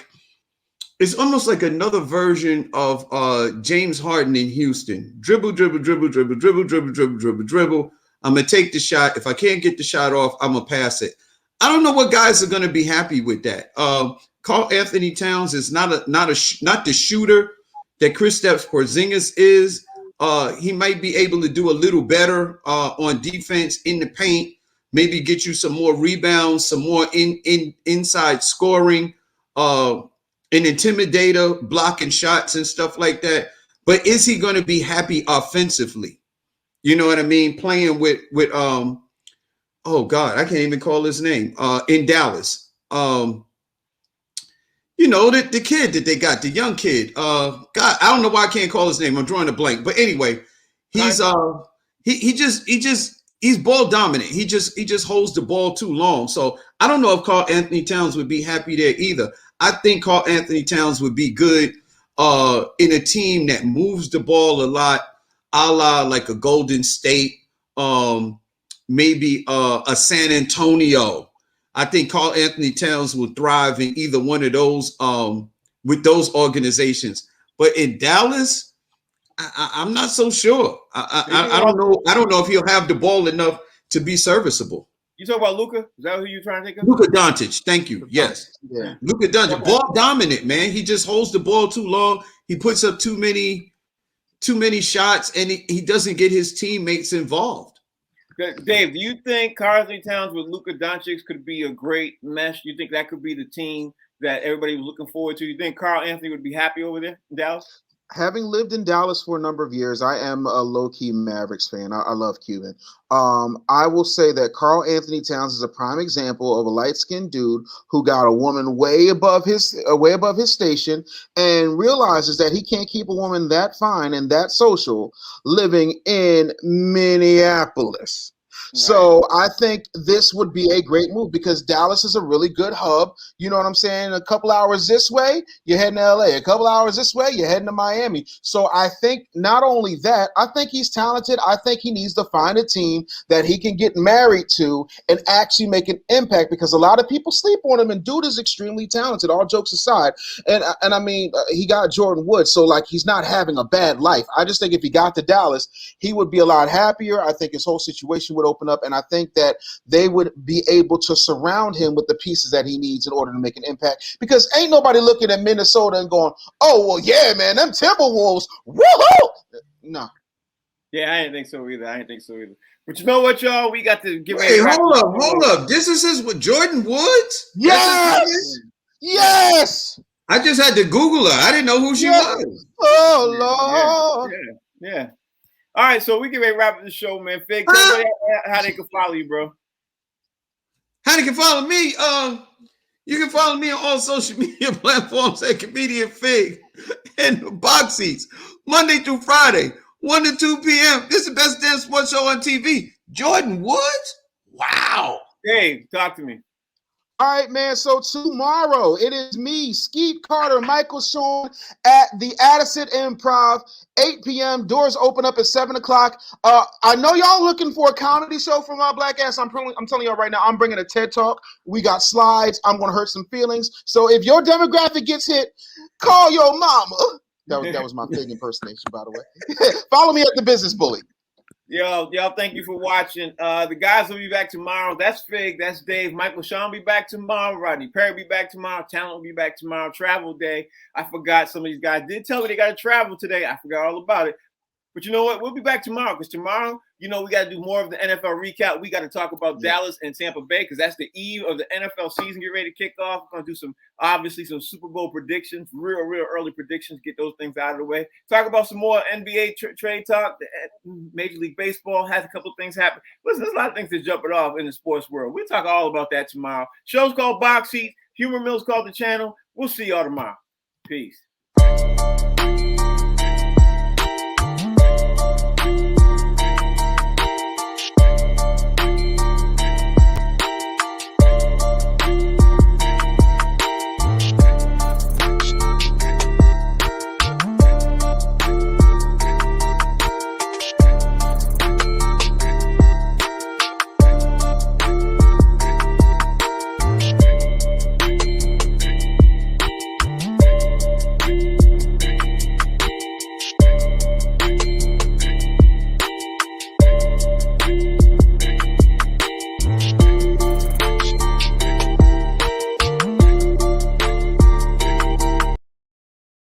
another version of James Harden in Houston. Dribble, dribble, dribble, dribble, dribble, dribble, dribble, dribble, dribble. I'm gonna take the shot. If I can't get the shot off, I'm gonna pass it. I don't know what guys are gonna be happy with that. Karl Anthony Towns is not the shooter that Kristaps Porzingis is. He might be able to do a little better on defense in the paint, maybe get you some more rebounds, some more inside scoring, an intimidator, blocking shots and stuff like that. but is he going to be happy offensively? You know what I mean? Playing with oh God, I can't even call his name. In Dallas. You know, the kid that they got, the young kid. God, I don't know why I can't call his name. I'm drawing a blank. But anyway, he's he's ball dominant. He just holds the ball too long. So I don't know if Karl Anthony Towns would be happy there either. I think Karl Anthony Towns would be good in a team that moves the ball a lot, a la like a Golden State, maybe a San Antonio. I think Karl Anthony Towns will thrive in either one of those with those organizations. But in Dallas, I'm not so sure. I don't know. I don't know if he'll have the ball enough to be serviceable. You talk about Luka? Is that who you're trying to think of? Luka Doncic. Thank you. Yes. Yeah. Luka Doncic. Ball dominant, man. He just holds the ball too long. He puts up too many shots, and he doesn't get his teammates involved. Dave, do you think Karl Anthony Towns with Luka Doncic could be a great mesh? You think that could be the team that everybody was looking forward to? You think Karl Anthony would be happy over there in Dallas? Having lived in Dallas for a number of years, I am a low-key Mavericks fan. I love Cuban. I will say that Karl Anthony Towns is a prime example of a light-skinned dude who got a woman way above his station and realizes that he can't keep a woman that fine and that social living in Minneapolis. Right. So I think this would be a great move because Dallas is a really good hub. You know what I'm saying? A couple hours this way, you're heading to LA. A couple hours this way, you're heading to Miami. So I think not only that, I think he's talented. I think he needs to find a team that he can get married to and actually make an impact because a lot of people sleep on him and dude is extremely talented, all jokes aside. And I mean, he got Jordan Woods, so like he's not having a bad life. I just think if he got to Dallas, he would be a lot happier. I think his whole situation would open up, and I think that they would be able to surround him with the pieces that he needs in order to make an impact because ain't nobody looking at Minnesota and going, oh, well, yeah, man, them Timberwolves, woohoo! No. Yeah, I didn't think so either. But you know what, y'all? We got to give Hey, hold up. This is with Jordan Woods? Yes! I just had to Google her. I didn't know who she was. Oh, Lord. Yeah. All right, so we can wrap up the show, man. Fig, tell everybody how they can follow you, bro. How they can follow me? You can follow me on all social media platforms at Comedian Fig and the Box Seats, Monday through Friday, 1 to 2 p.m. This is the best damn sports show on TV. Jordan Woods? Wow. Hey, talk to me. All right, man. So tomorrow it is me, Skeet Carter, Michael Sean at the Addison Improv, 8 p.m. Doors open up at 7 o'clock. I know y'all looking for a comedy show from my black ass. I'm telling y'all right now, I'm bringing a TED Talk. We got slides. I'm going to hurt some feelings. So if your demographic gets hit, call your mama. That was my Fig impersonation, by the way. Follow me at The Business Bully. Y'all, thank you for watching. The guys will be back tomorrow. That's Fig. That's Dave. Michael Sean will be back tomorrow. Rodney Perry will be back tomorrow. Talent will be back tomorrow. Travel day. I forgot some of these guys did tell me they got to travel today. I forgot all about it. But you know what? We'll be back tomorrow because tomorrow, we got to do more of the NFL recap. We got to talk about Dallas and Tampa Bay because that's the eve of the NFL season. Get ready to kick off. We're going to do some Super Bowl predictions, real early predictions, get those things out of the way. Talk about some more NBA trade talk. Major League Baseball has a couple of things happen. Listen, there's a lot of things to jump it off in the sports world. We'll talk all about that tomorrow. Show's called Box Seat. Humor Mill's called The Channel. We'll see y'all tomorrow. Peace.